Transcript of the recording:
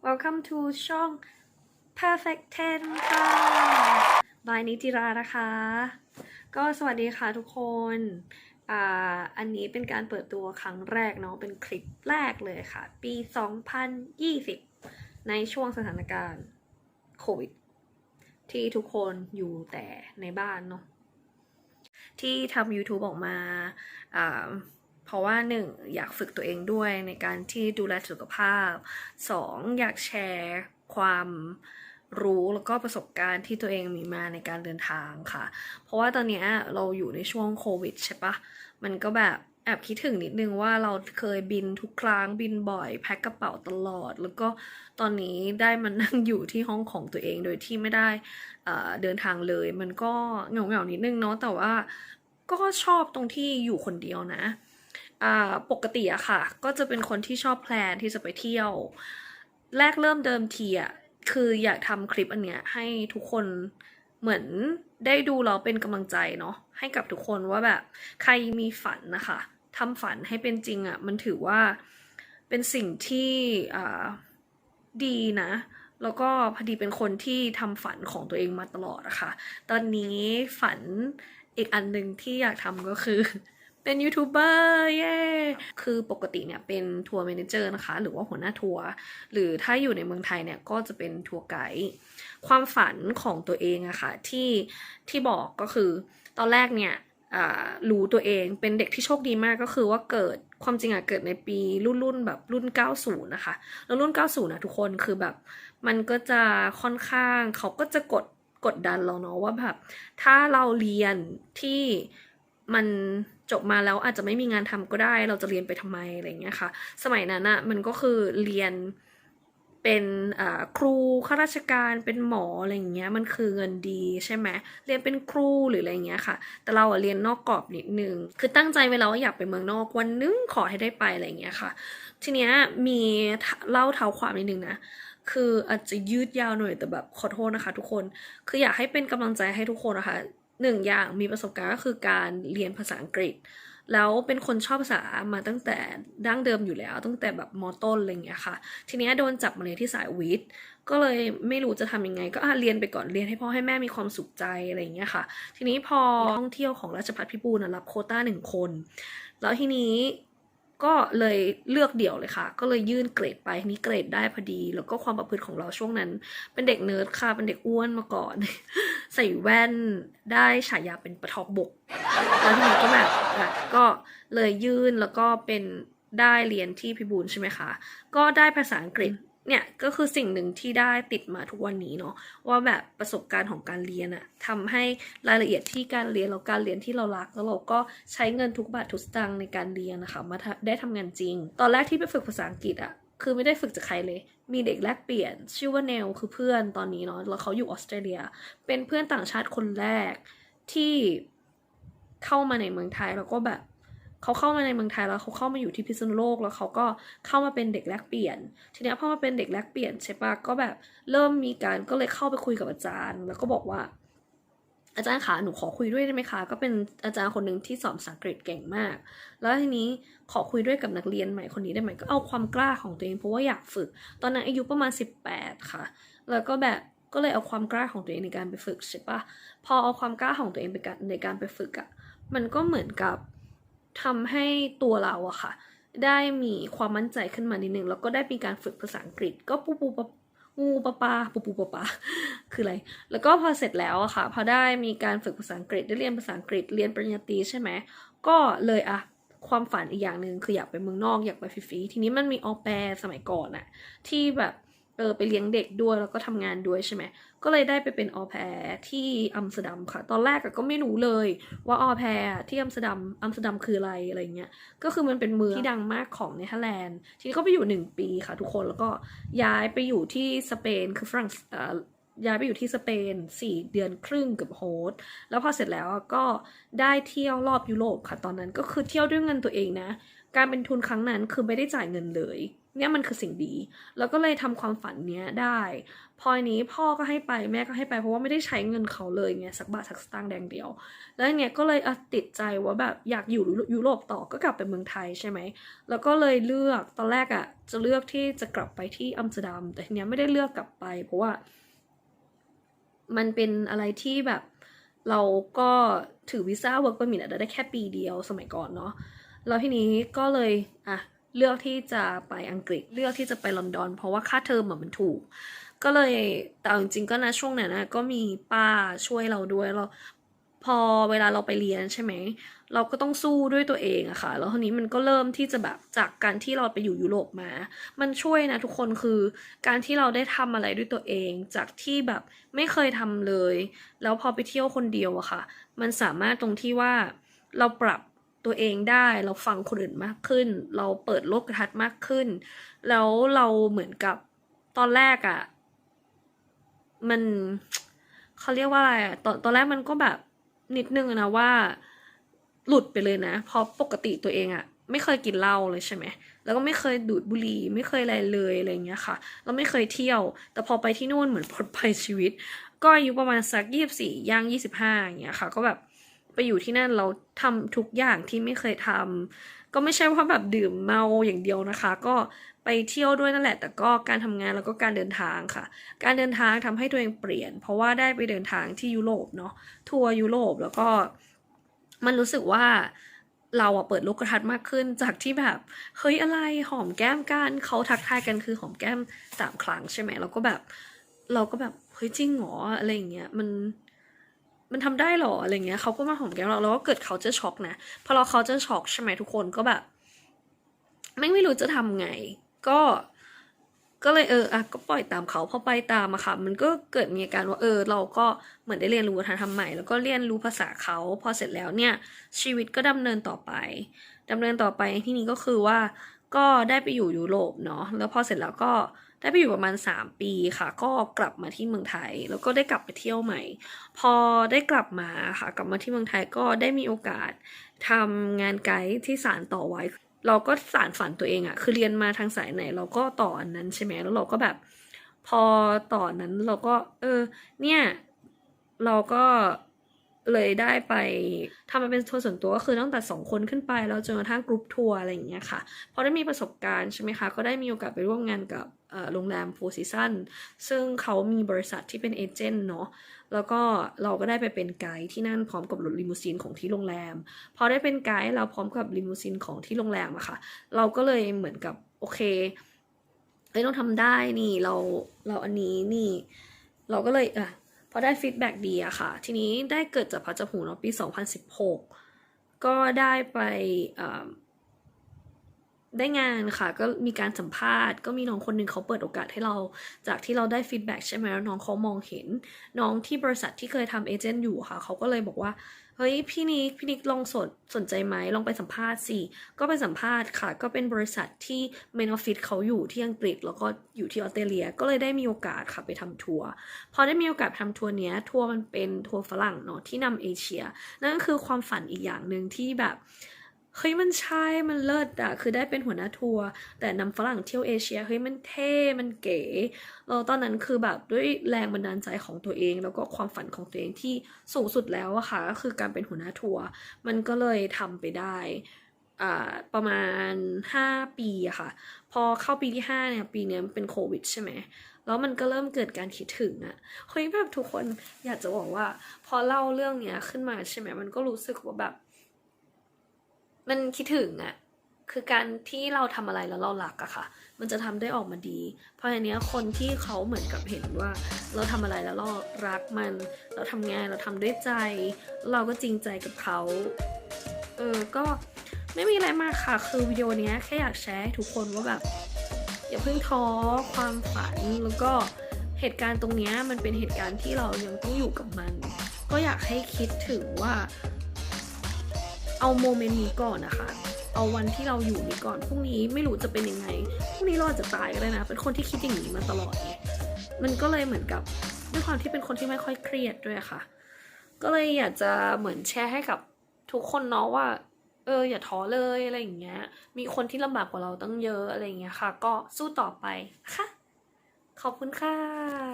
Welcome to ช่อง Perfect 10 ค่ะบายนิติรานะคะ ก็สวัสดีค่ะทุกคนอันนี้เป็นการเปิดตัวครั้งแรกเนาะเป็นคลิปแรกเลยค่ะ ปี 2020 ในช่วงสถานการณ์โควิด ที่ทุกคนอยู่แต่ในบ้านเนาะที่ทำ YouTube ออกมาเพราะว่า1อยากฝึกตัวเองด้วยในการที่ดูแลสุขภาพ2อยากแชร์ความรู้แล้วก็ประสบการณ์ที่ตัวเองมีมาในการเดินทางค่ะเพราะว่าตอนนี้เราอยู่ในช่วงโควิดใช่ปะมันก็แบบแอบคิดถึงนิดนึงว่าเราเคยบินทุกครั้งบินบ่อยแพ็คกระเป๋าตลอดแล้วก็ตอนนี้ได้มานั่งอยู่ที่ห้องของตัวเองโดยที่ไม่ได้เดินทางเลยมันก็เหงาๆนิดนึงเนาะแต่ว่าก็ชอบตรงที่อยู่คนเดียวนะปกติอะค่ะก็จะเป็นคนที่ชอบแพลนที่จะไปเที่ยวแรกเริ่มเดิมทีอะคืออยากทำคลิปอันเนี้ยให้ทุกคนเหมือนได้ดูเราเป็นกำลังใจเนาะให้กับทุกคนว่าแบบใครมีฝันนะคะทำฝันให้เป็นจริงอะมันถือว่าเป็นสิ่งที่ดีนะแล้วก็พอดีเป็นคนที่ทำฝันของตัวเองมาตลอดอะค่ะตอนนี้ฝันอีกอันหนึ่งที่อยากทำก็คือเป็นยูทูบเบอร์เย้คือปกติเนี่ยเป็นทัวร์แมเนเจอร์นะคะหรือว่าหัวหน้าทัวร์หรือถ้าอยู่ในเมืองไทยเนี่ยก็จะเป็นทัวร์ไกด์ความฝันของตัวเองอะค่ะที่บอกก็คือตอนแรกเนี่ยรู้ตัวเองเป็นเด็กที่โชคดีมากก็คือว่าเกิดความจริงอะเกิดในปีรุ่นแบบรุ่น90นะคะแล้วรุ่น90นะทุกคนคือแบบมันก็จะค่อนข้างเขาก็จะกดดันเราเนาะว่าแบบถ้าเราเรียนที่มันจบมาแล้วอาจจะไม่มีงานทำก็ได้เราจะเรียนไปทำไมอะไรเงี้ยค่ะสมัยนั้นอะมันก็คือเรียนเป็นครูข้าราชการเป็นหมออะไรเงี้ยมันคือเงินดีใช่ไหมเรียนเป็นครูหรืออะไรเงี้ยค่ะแต่เราเรียนนอกกรอบนิดนึงคือตั้งใจไว้แล้วว่าอยากไปเมืองนอกวันนึงขอให้ได้ไปอะไรเงี้ยค่ะทีเนี้ยมีเล่าเท้าความนิดนึงนะคืออาจจะยืดยาวหน่อยแต่แบบขอโทษนะคะทุกคนคืออยากให้เป็นกำลังใจให้ทุกคนนะคะ1อย่างมีประสบการณ์ก็คือการเรียนภาษาอังกฤษแล้วเป็นคนชอบภาษามาตั้งแต่ดั้งเดิมอยู่แล้วตั้งแต่แบบม.ต้นอะไรอย่างเงี้ยค่ะทีนี้โดนจับมาเรียนที่สายวิทย์ก็เลยไม่รู้จะทำยังไงก็เรียนไปก่อนเรียนให้พ่อให้แม่มีความสุขใจอะไรอย่างเงี้ยค่ะทีนี้พอท่องเที่ยวของราชภัฏพิบูลรับโควต้า1 คนแล้วทีนี้ก็เลยเลือกเดี่ยวเลยค่ะก็เลยยื่นเกรดไปทีนี้เกรดได้พอดีแล้วก็ความประพฤติของเราช่วงนั้นเป็นเด็กเนิร์ดค่ะเป็นเด็กอ้วนมาก่อนใส่แว่นได้ฉายาเป็นปะทอกบกแล้วทีนี้ก็แบบก็เลยยื่นแล้วก็เป็นได้เรียนที่พิบูลใช่ไหมคะก็ได้ภาษาอังกฤษเนี่ยก็คือสิ่งหนึ่งที่ได้ติดมาทุกวันนี้เนาะว่าแบบประสบการณ์ของการเรียนอะทำให้รายละเอียดที่การเรียนแล้วการเรียนที่เรารักแล้วเราก็ใช้เงินทุกบาททุกสตางค์ในการเรียนนะคะมาได้ทำงานจริงตอนแรกที่ไปฝึกภาษาอังกฤษอะคือไม่ได้ฝึกจากใครเลยมีเด็กแลกเปลี่ยนชื่อว่าเนลคือเพื่อนตอนนี้เนาะแล้วเขาอยู่ออสเตรเลียเป็นเพื่อนต่างชาติคนแรกที่เข้ามาในเมืองไทยแล้วก็แบบเขาเข้ามาในเมืองไทยแล้วเขาเข้ามาอยู่ที่พิษณุโลกแล้วเขาก็เข้ามาเป็นเด็กแลกเปลี่ยนทีนี้พอมาเป็นเด็กแลกเปลี่ยนใช่ปะก็แบบเริ่มมีการก็เลยเข้าไปคุยกับอาจารย์แล้วก็บอกว่าอาจารย์คะหนูขอคุยด้วยได้ไหมคะก็เป็นอาจารย์คนหนึ่งที่สอนภาษาอังกฤษเก่งมากแล้วทีนี้ขอคุยด้วยกับนักเรียนใหม่คนนี้ได้ไหมก็เอาความกล้าของตัวเองเพราะว่าอยากฝึกตอนนั้นอายุประมาณ18ค่ะแล้วก็แบบก็เลยเอาความกล้าของตัวเองในการไปฝึกใช่ปะพอเอาความกล้าของตัวเองในการไปฝึกอะมันก็เหมือนกับทำให้ตัวเราอะค่ะได้มีความมั่นใจขึ้นมานิดนึงแล้วก็ได้มีการฝึกภาษาอังกฤษก็ปูปะปาปูปะปาคืออะไรแล้วก็พอเสร็จแล้วอะค่ะพอได้มีการฝึกภาษาอังกฤษได้เรียนภาษาอังกฤษเรียนปริญญาตรีใช่ไหมก็เลยความฝันอีกอย่างหนึ่งคืออยากไปเมืองนอกอยากไปฟรีๆทีนี้มันมีออแปร์สมัยก่อนอะที่แบบไปเลี้ยงเด็กด้วยแล้วก็ทำงานด้วยใช่ไหมก็เลยได้ไปเป็นออแปร์ที่อัมสเตอร์ดัมค่ะตอนแรกก็ไม่รู้เลยว่าออแปร์ที่อัมสเตอร์ดัมคืออะไรเงี้ยก็คือมันเป็นเมืองที่ดังมากของเนเธอร์แลนด์ทีนี้ก็ไปอยู่1 ปีค่ะทุกคนแล้วก็ย้ายไปอยู่ที่สเปนคือฝรั่งย้ายไปอยู่ที่สเปน4 เดือนครึ่งกับโฮสต์แล้วพอเสร็จแล้วก็ได้เที่ยวรอบยุโรปค่ะตอนนั้นก็คือเที่ยวด้วยเงินตัวเองนะการเป็นทุนครั้งนั้นคือไม่ได้จ่ายเงินเลย เนี่ยมันคือสิ่งดีแล้วก็เลยทำความฝันเนี้ยได้พอนี้พ่อก็ให้ไปแม่ก็ให้ไปเพราะว่าไม่ได้ใช้เงินเขาเลยไงสักบาทสักสตางค์แดงเดียวแล้วเนี่ยก็เลยติดใจว่าแบบอยากอยู่ยุโรปต่อก็กลับไปเมืองไทยใช่ไหมแล้วก็เลยเลือกตอนแรกจะเลือกที่จะกลับไปที่อัมสเตอร์ดัมแต่ทีเนี้ยไม่ได้เลือกกลับไปเพราะว่ามันเป็นอะไรที่แบบเราก็ถือวีซ่า work permit ได้แค่ปีเดียวสมัยก่อนเนาะแล้วทีนี้ก็เลยเลือกที่จะไปอังกฤษเลือกที่จะไปลอนดอนเพราะว่าค่าเทอมมันถูกก็เลยแต่จริงๆก็นะช่วงนั้นนะก็มีป้าช่วยเราด้วยเราพอเวลาเราไปเรียนใช่ไหมเราก็ต้องสู้ด้วยตัวเองอะค่ะแล้วทีนี้มันก็เริ่มที่จะแบบจากการที่เราไปอยู่ยุโรปมามันช่วยนะทุกคนคือการที่เราได้ทำอะไรด้วยตัวเองจากที่แบบไม่เคยทำเลยแล้วพอไปเที่ยวคนเดียวอะค่ะมันสามารถตรงที่ว่าเราปรับตัวเองได้เราฟังคนอื่นมากขึ้นเราเปิดโลกทัศน์มากขึ้นแล้วเราเหมือนกับตอนแรกมันเขาเรียกว่าอะไรตอนแรกมันก็แบบนิดนึงนะว่าหลุดไปเลยนะเพราะปกติตัวเองไม่เคยกินเหล้าเลยใช่ไหมแล้วก็ไม่เคยดูดบุหรี่ไม่เคยอะไรเลยอะไรเงี้ยค่ะแล้วไม่เคยเที่ยวแต่พอไปที่นู่นเหมือนปลดปล่อยชีวิตก็อายุประมาณสัก24ย่าง25อย่างเงี้ยค่ะก็แบบไปอยู่ที่นั่นเราทำทุกอย่างที่ไม่เคยทำก็ไม่ใช่ว่าแบบดื่มเมาอย่างเดียวนะคะก็ไปเที่ยวด้วยนั่นแหละแต่ก็การทำงานแล้วก็การเดินทางค่ะการเดินทางทำให้ตัวเองเปลี่ยนเพราะว่าได้ไปเดินทางที่ยุโรปเนาะทัวร์ยุโรปแล้วก็มันรู้สึกว่าเราเปิดโลกทัศน์มากขึ้นจากที่แบบเฮ้ยอะไรหอมแก้มกันเขาทักทายกันคือหอมแก้ม3 ครั้งใช่ไหมเราก็แบบเฮ้ยจริงหรออะไรอย่างเงี้ยมันทำได้หรออะไรเงี้ยเขาก็มาหอมแก้มเราแล้วก็เกิดเขาจะช็อกนะพอเขาจะช็อกใช่ไหมทุกคนก็แบบไม่รู้จะทำไงก็เลยก็ปล่อยตามเขาพอไปตามค่ะมันก็เกิดมีอาการว่าเราก็เหมือนได้เรียนรู้วัฒนธรรมใหม่แล้วก็เรียนรู้ภาษาเขาพอเสร็จแล้วเนี่ยชีวิตก็ดำเนินต่อไปที่นี้ก็คือว่าก็ได้ไปอยู่ยุโรปเนาะแล้วพอเสร็จแล้วก็ได้ไปอยู่ประมาณ3 ปีค่ะก็กลับมาที่เมืองไทยแล้วก็ได้กลับไปเที่ยวใหม่พอได้กลับมาค่ะกลับมาที่เมืองไทยก็ได้มีโอกาสทำงานไกด์ที่ศาลต่อไว้เราก็สานฝันตัวเองคือเรียนมาทางสายไหนเราก็ต่ออันนั้นใช่ไหมแล้วเราก็แบบพอต่อนั้นเราก็เนี่ยเราก็เลยได้ไปทำมาเป็นทัวร์ส่วนตัวก็คือตั้งแต่2 คนขึ้นไปแล้วจนกระทั่งกรุ๊ปทัวร์อะไรอย่างเงี้ยค่ะพอได้มีประสบการณ์ใช่ไหมคะก็ได้มีโอกาสไปร่วมงานกับโรงแรม Four Seasons ซึ่งเขามีบริษัทที่เป็นเอเจนต์เนาะแล้วก็เราก็ได้ไปเป็นไกด์ที่นั่นพร้อมกับรถลิมูซีนของที่โรงแรมพอได้เป็นไกด์เราพร้อมกับลิมูซีนของที่โรงแรมค่ะเราก็เลยเหมือนกับโอเคต้องทำได้นี่เราอันนี้นี่เราก็เลยพอได้ฟีดแบ็กดีค่ะทีนี้ได้เกิดจากพัชหูเนาะปี2016ก็ได้ไปได้งานค่ะก็มีการสัมภาษณ์ก็มีน้องคนหนึ่งเขาเปิดโอกาสให้เราจากที่เราได้ฟีดแบ็กใช่ไหมแล้วน้องเขามองเห็นน้องที่บริษัทที่เคยทำเอเจนต์อยู่ค่ะเขาก็เลยบอกว่าเฮ้ยพี่นิกลองสนใจไหมลองไปสัมภาษณ์สิก็ไปสัมภาษณ์ค่ะก็เป็นบริษัทที่เมนออฟฟิศเขาอยู่ที่อังกฤษแล้วก็อยู่ที่ออสเตรเลียก็เลยได้มีโอกาสค่ะไปทำทัวร์พอได้มีโอกาสทำทัวร์เนี้ยทัวร์มันเป็นทัวร์ฝรั่งเนาะที่นำเอเชียนั่นก็คือความฝันอีกอย่างหนึ่งที่แบบเฮ้ยมันใช่มันเลิศคือได้เป็นหัวหน้าทัวร์แต่นำฝรั่งเที่ยวเอเชียเฮ้ยมันเท่มันเก๋ตอนนั้นคือแบบด้วยแรงบันดาลใจของตัวเองแล้วก็ความฝันของตัวเองที่สูงสุดแล้วอะค่ะก็คือการเป็นหัวหน้าทัวร์มันก็เลยทำไปได้ประมาณ5 ปีอะค่ะพอเข้าปีที่5เนี่ยปีนี้เป็นโควิดใช่ไหมแล้วมันก็เริ่มเกิดการคิดถึงเฮ้ยแบบทุกคนอยากจะบอกว่าพอเล่าเรื่องเนี้ยขึ้นมาใช่ไหมมันก็รู้สึกว่าแบบมันคิดถึงคือการที่เราทำอะไรแล้วเรารักอะค่ะมันจะทำได้ออกมาดีเพราะอันเนี้ยคนที่เขาเหมือนกับเห็นว่าเราทำอะไรแล้วเรารักมันเราทำงานเราทำด้วยใจเราก็จริงใจกับเขาก็ไม่มีอะไรมากค่ะคือวิดีโอนี้แค่อยากแชร์ให้ทุกคนว่าแบบอย่าเพิ่งท้อความฝันแล้วก็เหตุการณ์ตรงนี้มันเป็นเหตุการณ์ที่เรายังต้องอยู่กับมันก็อยากให้คิดถึงว่าเอาโมเมนต์นี้ก่อนนะคะเอาวันที่เราอยู่นี้ก่อนพรุ่งนี้ไม่รู้จะเป็นยังไงพรุ่งนี้เราอาจจะตายก็ได้นะเป็นคนที่คิดอย่างนี้มาตลอดมันก็เลยเหมือนกับด้วยความที่เป็นคนที่ไม่ค่อยเครียดด้วยค่ะก็เลยอยากจะเหมือนแชร์ให้กับทุกคนเนาะว่า อย่าท้อเลยอะไรอย่างเงี้ยมีคนที่ลำบากกว่าเราตั้งเยอะอะไรอย่างเงี้ยค่ะก็สู้ต่อไปค่ะขอบคุณค่ะ